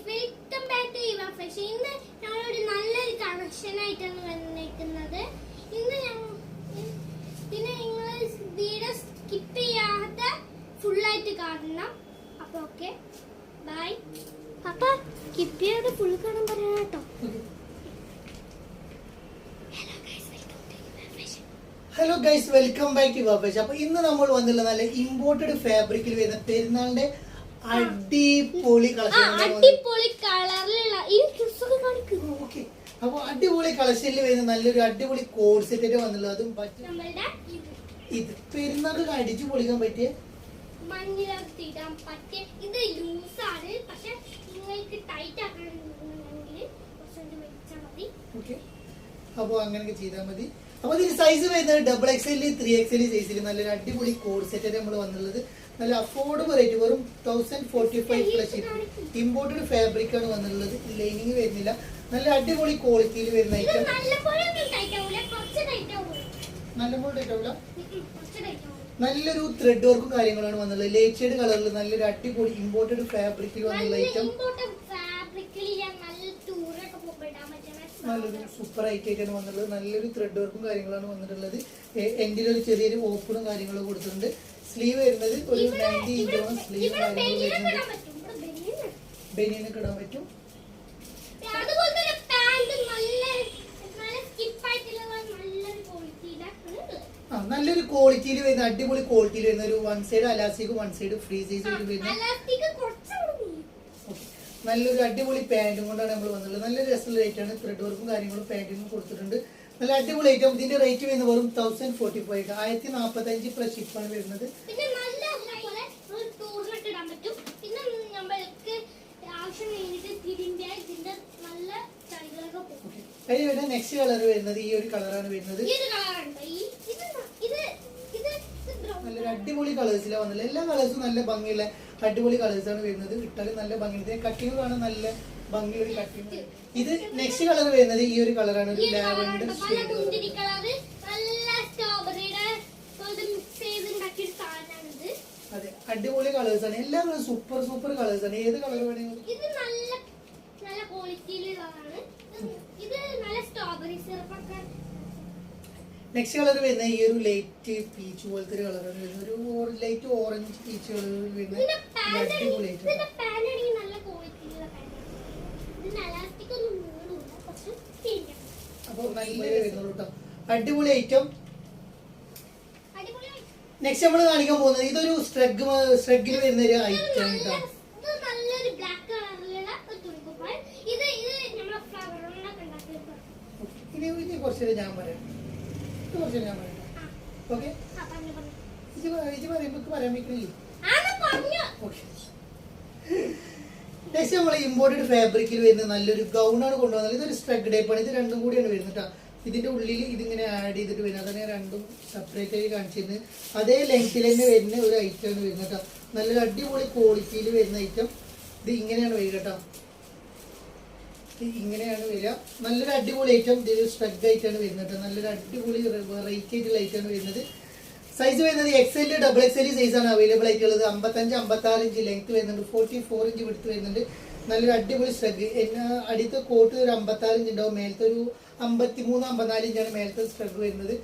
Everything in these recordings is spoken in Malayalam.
Welcome back to your fashion. ഇന്ന് ഞങ്ങളൊരു നല്ലൊരു കളക്ഷൻ ആയിട്ടാണ് വന്നിരിക്കുന്നത്. ഇന്ന് പിന്നെ നിങ്ങൾ വീഡിയോ സ്കിപ്പ് ചെയ്യാതെ ഫുള്ളായിട്ട് കാണണം. അപ്പോൾ ഓക്കെ, ബൈ. അപ്പോൾ സ്കിപ്പ് ചെയ്യാതെ ഫുൾ കാണാൻ പറയാം കേട്ടോ. Hello guys, welcome back to your fashion. അപ്പൊ ഇന്ന് നമ്മൾ വന്നുള്ള നല്ല ഇമ്പോർട്ടഡ് ഫാബ്രിക്കിൽ വരുന്ന പെരുന്നാളിന്റെ അടിപൊളി അടിപൊളി കളറിലുള്ള ഓക്കെ. അപ്പൊ അടിപൊളി കളക്ഷനിൽ വരുന്ന നല്ലൊരു അടിപൊളി കോഡ് സെറ്റ് വന്നുള്ളത്. അതും ഇത് പെരുന്നാൾക്ക് അടിച്ചു പൊളിക്കാൻ പറ്റിയ മഞ്ഞിലിടാൻ പറ്റിയ ഇത് ലൂസാണ്. പക്ഷെ നിങ്ങൾക്ക് ടൈറ്റ് ആക്കണമെന്നുണ്ടെങ്കിൽ കുറച്ചുകൂടി വെച്ചാൽ മതി. ഓക്കെ, അപ്പോൾ അങ്ങനെയൊക്കെ ചെയ്താൽ മതി. അപ്പൊ ഇതിന് സൈസ് വരുന്നത് XXL 3XL സൈസിൽ നല്ലൊരു അടിപൊളി കോഡ് സെറ്റ് നമ്മൾ വന്നുള്ളത്. നല്ല അഫോർഡബിൾ റേറ്റ്, വെറും 1045 പ്ലസ് ഇമ്പോർട്ടഡ് ഫാബ്രിക് ആണ് വന്നിട്ടുള്ളത്. ലൈനിങ് വരുന്നില്ല, നല്ല അടിപൊളി ക്വാളിറ്റിയിൽ വരുന്ന ഐറ്റം. നല്ലപോലെ ടൈറ്റ് ആവില്ല, നല്ലൊരു ത്രെഡ് വർക്കും കാര്യങ്ങളാണ് വന്നുള്ളത്. ലൈറ്റ് ഷെയ്ഡ് കളറിൽ നല്ലൊരു അടിപൊളി ഇമ്പോർട്ടഡ് ഫാബ്രിക്കിൽ വന്നുള്ള ഐറ്റം. നല്ലൊരു സൂപ്പർ ആയിട്ടാണ് വന്നിട്ടുള്ളത്. നല്ലൊരു ത്രെഡ് വർക്കും കാര്യങ്ങളാണ് വന്നിട്ടുള്ളത്. എൻഡിലൊരു ചെറിയൊരു ഓപ്പണും കാര്യങ്ങളും കൊടുത്തിട്ടുണ്ട്. സ്ലീവ് വരുന്നത് ഒരു 90 ഇഞ്ചോളം സ്ലീവ് കാര്യങ്ങൾ വരുന്നുണ്ട്. ബനിയനൊക്കെ ഇടാൻ പറ്റും. നല്ലൊരു ക്വാളിറ്റിയിൽ വരുന്ന അടിപൊളി ക്വാളിറ്റിയിൽ വരുന്ന ഒരു one side elastic, one side free size വരുന്ന നല്ലൊരു അടിപൊളി പാന്റും കൊണ്ടാണ് നമ്മൾ വന്നുള്ളത്. നല്ലൊരു രസമുള്ള റേറ്റ് ആണ്. ത്രെഡ് വർക്കും കാര്യങ്ങളും പാന്റിനും കൊടുത്തിട്ടുണ്ട്. നല്ല അടിപൊളി ഐറ്റം. ഇതിന്റെ റേറ്റ് വരുന്നത് വെറും 1045, 1045 പ്ലസ് ഷിപ്പാണ് വരുന്നത്. അതിന് നെക്സ്റ്റ് കളർ വരുന്നത് ഈ ഒരു കളറാണ് വരുന്നത്. നല്ലൊരു അടിപൊളി കളേഴ്സിലാണ് വന്നത്. എല്ലാ കളേഴ്സും നല്ല ഭംഗിയുള്ള അടിപൊളി കളേഴ്സ് ആണ് വരുന്നത്. ഇട്ടാൽ നല്ല ഭംഗി, കട്ടിങ് കാണാൻ നല്ല ഭംഗിയുള്ള ഒരു കട്ടിങ്. ഇത് നെക്സ്റ്റ് കളർ വരുന്നത് ഈ ഒരു കളറാണ്, ഒരു ലാവൻഡർ ഷെയ്ഡ്. അതെ, അടിപൊളി കളേഴ്സ് ആണ്. എല്ലാ കളറും സൂപ്പർ സൂപ്പർ കളേഴ്സ് ആണ്. ഏത് കളർ വേണമെങ്കിലും നെക്സ്റ്റ് കളർ വരുന്ന ഈ ഒരു ലൈറ്റ് പീച്ച് പോലത്തെ ഒരു കളറാണ് വരുന്നത്. ഒരു ലൈറ്റ് ഓറഞ്ച് പീച്ച് കളറിൽ വരുന്ന അടിപൊളി ഐറ്റം. അപ്പൊ നല്ല വരുന്നുള്ളൂ കേട്ടോ, അടിപൊളി ഐറ്റം. നെക്സ്റ്റ് നമ്മൾ കാണിക്കാൻ പോകുന്നത് ഇതൊരു സ്ട്രഗിൽ വരുന്ന ഒരു ഐറ്റം കേട്ടോ. ഇനി കുറച്ച് ഞാൻ പറയാം, ഓക്കെ? ഇത് പറയുമ്പോ പറയാൻ പറ്റില്ലേ? നെക്സ്റ്റ് നമ്മൾ ഇമ്പോർട്ടഡ് ഫാബ്രിക്കിൽ വരുന്ന നല്ലൊരു ഗൗണാണ് കൊണ്ടുവന്നത്. ഇതൊരു സ്ട്രഗ് ടൈപ്പാണ്. ഇത് രണ്ടും കൂടിയാണ് വരുന്നത് കേട്ടോ. ഇതിന്റെ ഉള്ളിൽ ഇതിങ്ങനെ ആഡ് ചെയ്തിട്ട് വരുന്നത്. അതാണ് രണ്ടും സെപ്പറേറ്റ് ആയി കാണിച്ചിരുന്നത്. അതേ ലെങ്ത്തിൽ തന്നെ വരുന്ന ഒരു ഐറ്റം ആണ് വരുന്നത് കേട്ടോ. നല്ലൊരു അടിപൊളി ക്വാളിറ്റിയിൽ വരുന്ന ഐറ്റം. ഇത് ഇങ്ങനെയാണ് വരിക കേട്ടോ, ഇങ്ങനെയാണ് വരിക. നല്ലൊരു അടിപൊളി ഐറ്റം. ഇത് സ്ട്രഗ് ആയിട്ടാണ് വരുന്നത്. നല്ലൊരു അടിപൊളി വെറൈറ്റി ആയിട്ടുള്ള ഐറ്റമാണ് വരുന്നത്. സൈസ് വരുന്നത് XL XXL സൈസാണ് അവൈലബിൾ ആയിട്ടുള്ളത്. 55, 56 ഇഞ്ച് ലെങ്ത് വരുന്നുണ്ട്. 44 ഇഞ്ച് വിടുത്ത് വരുന്നുണ്ട്. നല്ലൊരു അടിപൊളി സ്ട്രഗ്. അടിയത്തെ കോട്ട് ഒരു 56 ഇഞ്ച് ഉണ്ടാവും. മേലത്തെ ഒരു 53, 54 ഇഞ്ചാണ് മേലത്തെ സ്ട്രഗ് വരുന്നത്.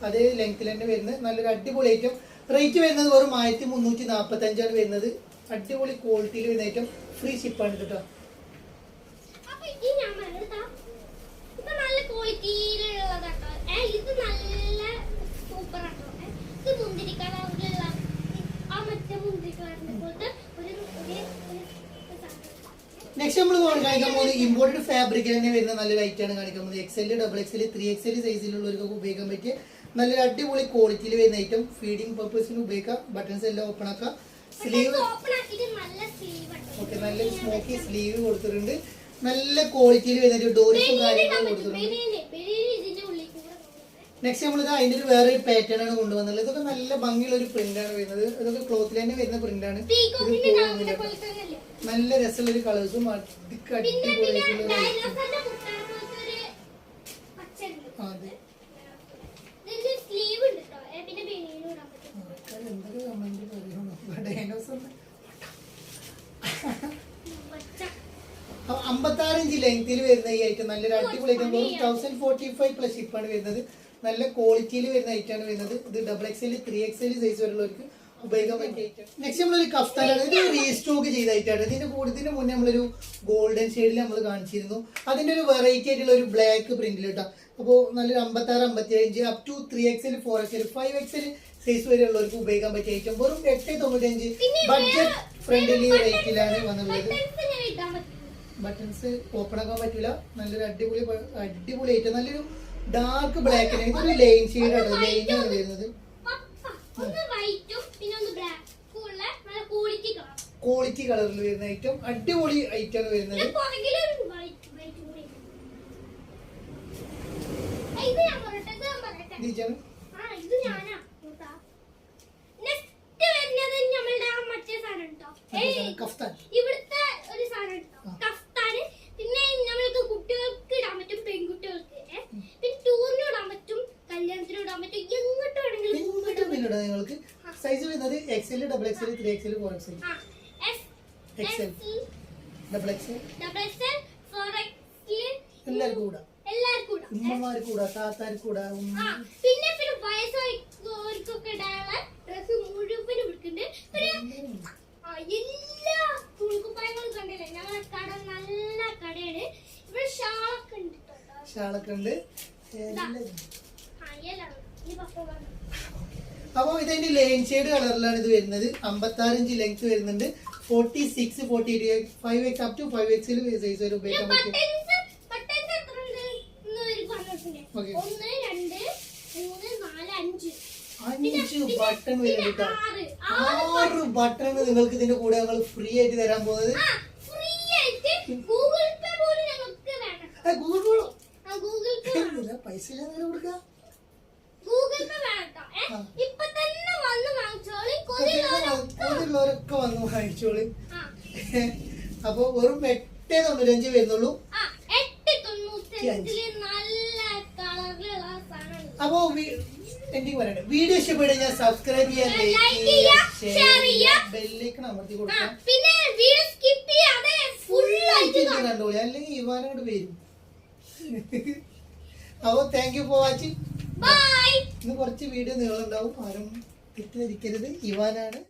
അതേ ലെങ്ത്തിൽ തന്നെ വരുന്നത്. നല്ലൊരു അടിപൊളി ഐറ്റം. റേറ്റ് വരുന്നത് വെറും 1345 വരുന്നത്. അടിപൊളി ക്വാളിറ്റിയിൽ വരുന്ന ഐറ്റം. ഫ്രീ ഷിപ്പാണ് കേട്ടോ. നെക്സ്റ്റ് നമ്മൾ കാണിക്കാൻ പോകുന്നത് ഇമ്പോർട്ടഡ് ഫാബ്രിക്കിൽ തന്നെ വരുന്ന നല്ലൊരു ഐറ്റാണ് കാണിക്കാൻ പോകുന്നത്. XL, XXL, 3XL സൈസിലുള്ളവർക്ക് ഉപയോഗിക്കാൻ പറ്റിയ നല്ലൊരു അടിപൊളി ക്വാളിറ്റിയിൽ വരുന്ന ഐറ്റം. ഫീഡിങ് പർപ്പസിന് ഉപയോഗിക്കാം. ബട്ടൺസ് എല്ലാം ഓപ്പൺ ആക്കാം. സ്ലീവ് ഓക്കെ, നല്ലൊരു സ്മോക്കി സ്ലീവ് കൊടുത്തിട്ടുണ്ട്. നല്ല ക്വാളിറ്റിയിൽ വരുന്ന ഡോറിസും കാര്യങ്ങളും കൊടുത്തിട്ടുണ്ട്. നെക്സ്റ്റ് നമ്മളിത് അതിന്റെ ഒരു വേറെ പാറ്റേൺ ആണ് കൊണ്ടുവന്നുള്ളത്. ഇതൊക്കെ നല്ല ഭംഗിയുള്ള ഒരു പ്രിന്റ് ആണ് വരുന്നത്. ഇതൊക്കെ ക്ലോത്തിൽ തന്നെ വരുന്ന പ്രിന്റ് ആണ്. നല്ല രസമുള്ള ഒരു കളേഴ്സും അടിപൊളിയായിട്ടുള്ള എന്തൊക്കെ കമന്റ് പറയണോ? 56 ഇഞ്ച് ലെങ്ത്തിൽ വരുന്ന ഈ ഐറ്റം നല്ലൊരു അടിപൊളി ഐറ്റം. 1045 പ്ലസ് ഷിപ്പാണ് വരുന്നത്. നല്ല ക്വാളിറ്റിയിൽ വരുന്ന ഐറ്റം ആണ് വരുന്നത്. ഇത് XXL 3XL സൈസ് വരെയുള്ളവർക്ക് ഉപയോഗിക്കാൻ പറ്റിയ ഐറ്റം. നെക്സ്റ്റ് നമ്മളൊരു കഫ്താനാണ്. ഇത് റീസ്റ്റോക്ക് ചെയ്ത ഐറ്റമാണ്. ഇതിന്റെ മുന്നേ നമ്മളൊരു ഗോൾഡൻ ഷെയ്ഡിൽ നമ്മൾ കാണിച്ചിരുന്നു. അതിന്റെ ഒരു വെറൈറ്റി ആയിട്ടുള്ള ഒരു ബ്ലാക്ക് പ്രിന്റിൽ കേട്ടോ. അപ്പോൾ നല്ലൊരു 56, 57 up to 3XL 4XL 5XL size വരെയുള്ളവർക്ക് ഉപയോഗിക്കാൻ പറ്റിയ ഐറ്റം. വെറും 895 ബഡ്ജറ്റ് ഫ്രണ്ട്ലി റേറ്റിലാണ് വന്നുള്ളത്. ബട്ടൺസ് ഓപ്പൺ ആക്കാൻ പറ്റില്ല. നല്ലൊരു അടിപൊളി ഐറ്റം. നല്ലൊരു ഡാർക്ക് ബ്ലാക്കിന് ഇതൊരു ലൈൻ ഷെയ്ഡ് ആണ്. ലൈനാണ് വരുന്നത്. ക്വാളിറ്റി കളറിൽ വരുന്ന ഐറ്റം. അടിപൊളി ഐറ്റം ആണ് വരുന്നത്. ഇവിടുത്തെ ഒരു സാധനം കഫ്താന്. പിന്നെ നമ്മൾക്ക് കുട്ടികൾക്ക് ഇടാൻ പറ്റും, പെൺകുട്ടികൾക്ക് പിന്നെ ടൂറിന് ഇടാൻ പറ്റും, കല്യാണത്തിന് ഇടാൻ പറ്റും, എങ്ങോട്ട് വേണമെങ്കിലും നിങ്ങൾക്ക് സൈസ് വരുന്നത് XL, XXL, 3XL, 4XL, XL, XXL, എല്ലാവർക്കും കൂടാ. ഉമ്മമാർക്ക് കൂടാ, താത്താർക്ക് കൂടാ. പിന്നെ വയസ്സായവർക്കൊക്കെ ഇടാനുള്ള ഡ്രസ് മുഴുവനും എടുക്കുന്നുണ്ട്. എല്ലാ തുണിക്കുപ്പായങ്ങളും കണ്ടില്ലേ, ഞങ്ങളെ കട നല്ല കടയാണ്. ഇവിടെ ഷാളൊക്കെ ഉണ്ട്. അപ്പൊ ഇതിന്റെ ലൈൻ ഷെയ്ഡ് കളറിലാണ് ഇത് വരുന്നത്. 56 ഇഞ്ച് ലെങ്ത് വരുന്നുണ്ട്. 46, 48, 5X up to 5XL size വരെ ഉപയോഗിക്കാൻ പറ്റും. 5 ബട്ടൺ വരുന്നുണ്ട്. 6 ബട്ടൺ നിങ്ങൾക്ക് ഇതിന്റെ കൂടെ ഞങ്ങൾ ഫ്രീ ആയിട്ട് തരാൻ പോകുന്നത്. ഗൂഗിൾ പേ പൈസ കൊടുക്കുക. കൊതിയുള്ളവരൊക്കെ വന്ന് വാങ്ങിച്ചോളി. അപ്പൊ വെറും 895 വരുന്നുള്ളൂ. അപ്പൊ എനിക്ക് പറയട്ടെ, വീഡിയോ ഇഷ്ടപ്പെട്ട് ഞാൻ സബ്സ്ക്രൈബ് ചെയ്യാൻ, ലൈക്ക് ചെയ്യുക, ബെല്ലൈക്കൺ അമർത്തി കൊടുക്കാം. പിന്നെ വീഡിയോ സ്കിപ്പ് ചെയ്യാതെ ഫുൾ ആയിട്ട് കണ്ടോളി, അല്ലെങ്കിൽ ഇവാനോട് വരും. അപ്പൊ thank you for watching. Bye. ഇന്ന് കുറച്ച് വീഡിയോ നീളുണ്ടാവും, ആരും തെറ്റിദ്ധരിക്കരുത്. ഇവാനാണ്.